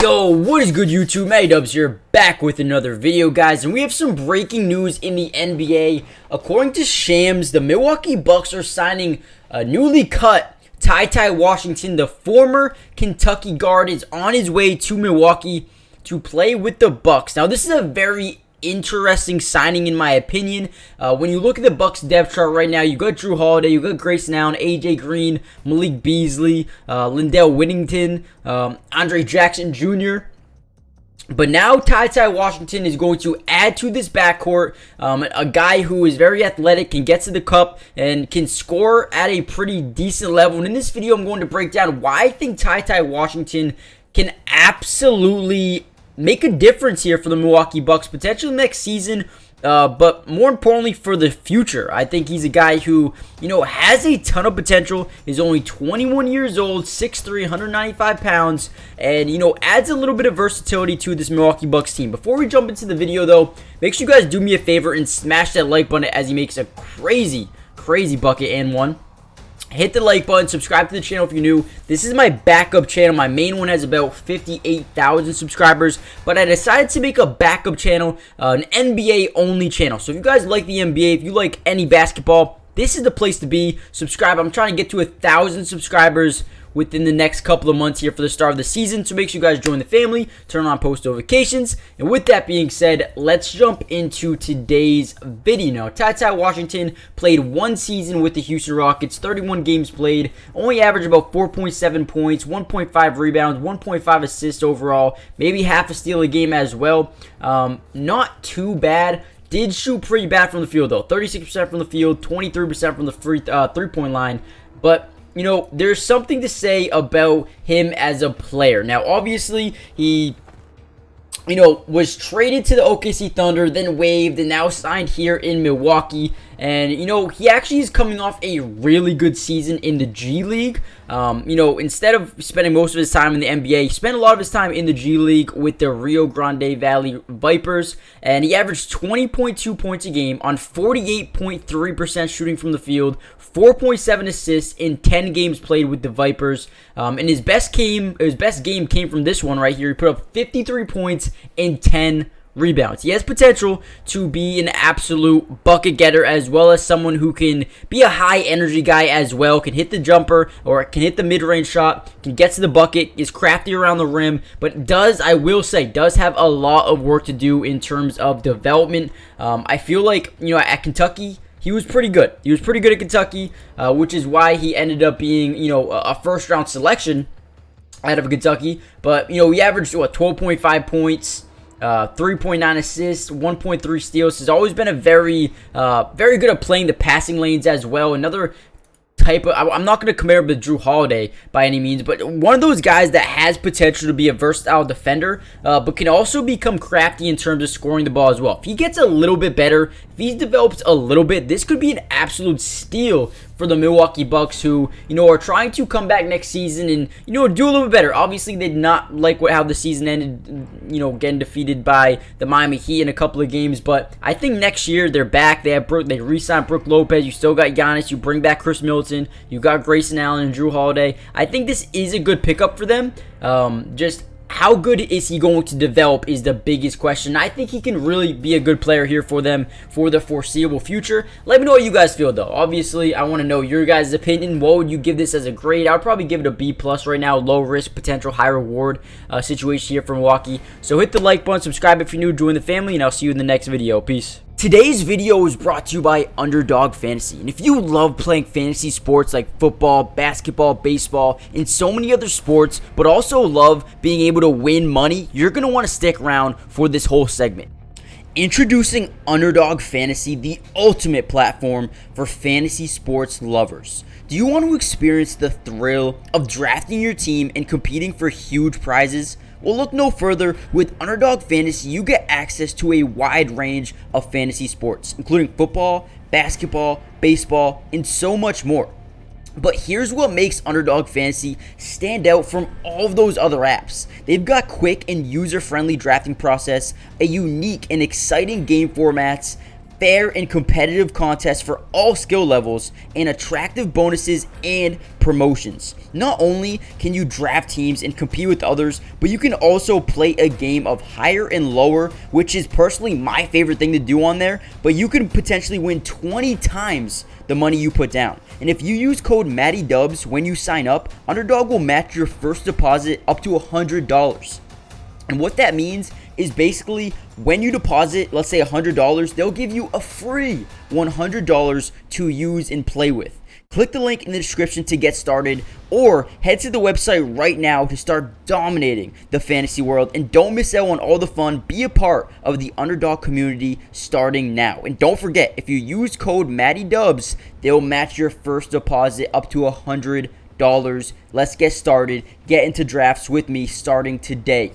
Yo, what is good YouTube? MaddieDubs here, back with another video, guys, and we have some breaking news in the NBA. According to Shams, the Milwaukee Bucks are signing a newly cut TyTy Washington. The former Kentucky guard is on his way to Milwaukee to play with the Bucks. Now, this is a very interesting signing in my opinion. When you look at the Bucks depth chart right now, you got Drew Holiday, you got Grayson Allen, AJ Green, Malik Beasley, Lindell Whittington, Andre Jackson Jr. But now TyTy Washington is going to add to this backcourt a guy who is very athletic, can get to the cup, and can score at a pretty decent level. And in this video, I'm going to break down why I think TyTy Washington can absolutely make a difference here for the Milwaukee Bucks, potentially next season, but more importantly for the future. I think he's a guy who, has a ton of potential. He's only 21 years old, 6'3", 195 pounds, and, adds a little bit of versatility to this Milwaukee Bucks team. Before we jump into the video, though, make sure you guys do me a favor and smash that like button as he makes a crazy bucket and one. Hit the like button, subscribe to the channel if you're new. This is my backup channel. My main one has about 58,000 subscribers, but I decided to make a backup channel, an NBA only channel. So if you guys like the NBA, if you like any basketball, this is the place to be. Subscribe. I'm trying to get to 1,000 subscribers within the next couple of months here for the start of the season. So make sure you guys join the family, turn on post notifications. And with that being said, let's jump into today's video. Now, TyTy Washington played one season with the Houston Rockets, 31 games played, only averaged about 4.7 points, 1.5 rebounds, 1.5 assists overall, maybe half a steal a game as well. Not too bad. Did shoot pretty bad from the field though, 36% from the field, 23% from the three-point line. But there's something to say about him as a player. Now, obviously, he, was traded to the OKC Thunder, then waived, and now signed here in Milwaukee. And, he actually is coming off a really good season in the G League. Instead of spending most of his time in the NBA, he spent a lot of his time in the G League with the Rio Grande Valley Vipers. And he averaged 20.2 points a game on 48.3% shooting from the field, 4.7 assists in 10 games played with the Vipers. And his best game came from this one right here. He put up 53 points and 10 rebounds. He has potential to be an absolute bucket getter, as well as someone who can be a high energy guy as well, can hit the jumper or can hit the mid-range shot, can get to the bucket, is crafty around the rim, but I will say, does have a lot of work to do in terms of development. I feel like, at Kentucky, he was pretty good. He was pretty good at Kentucky, which is why he ended up being, a first-round selection out of Kentucky. But, he averaged, 12.5 points, 3.9 assists, 1.3 steals. Has always been a very good at playing the passing lanes as well. Another type of, I'm not going to compare him to Drew Holiday by any means, but one of those guys that has potential to be a versatile defender, but can also become crafty in terms of scoring the ball as well. If he gets a little bit better, if he develops a little bit, this could be an absolute steal for the Milwaukee Bucks, who, are trying to come back next season and, do a little bit better. Obviously, they did not like how the season ended, getting defeated by the Miami Heat in a couple of games. But I think next year they're back. They re-signed Brook Lopez. You still got Giannis. You bring back Chris Middleton. You got Grayson Allen and Drew Holiday. I think this is a good pickup for them. Just how good is he going to develop is the biggest question. I think he can really be a good player here for them for the foreseeable future. Let me know what you guys feel, though. Obviously, I want to know your guys' opinion. What would you give this as a grade? I would probably give it a B+ right now. Low risk, potential, high reward situation here for Milwaukee. So hit the like button, subscribe if you're new, join the family, and I'll see you in the next video. Peace. Today's video is brought to you by Underdog Fantasy, and if you love playing fantasy sports like football, basketball, baseball, and so many other sports, but also love being able to win money, you're going to want to stick around for this whole segment. Introducing Underdog Fantasy, the ultimate platform for fantasy sports lovers. Do you want to experience the thrill of drafting your team and competing for huge prizes? Well, look no further. With Underdog Fantasy, you get access to a wide range of fantasy sports, including football, basketball, baseball, and so much more. But here's what makes Underdog Fantasy stand out from all of those other apps. They've got quick and user-friendly drafting process, a unique and exciting game formats, fair and competitive contests for all skill levels, and attractive bonuses and promotions. Not only can you draft teams and compete with others, but you can also play a game of higher and lower, which is personally my favorite thing to do on there, but you can potentially win 20 times the money you put down. And if you use code MattyDubs when you sign up, Underdog will match your first deposit up to $100. And what that means is basically when you deposit, let's say $100, they'll give you a free $100 to use and play with. Click the link in the description to get started, or head to the website right now to start dominating the fantasy world. And don't miss out on all the fun. Be a part of the Underdog community starting now. And don't forget, if you use code MattyDubs, they'll match your first deposit up to $100. Let's get started. Get into drafts with me starting today.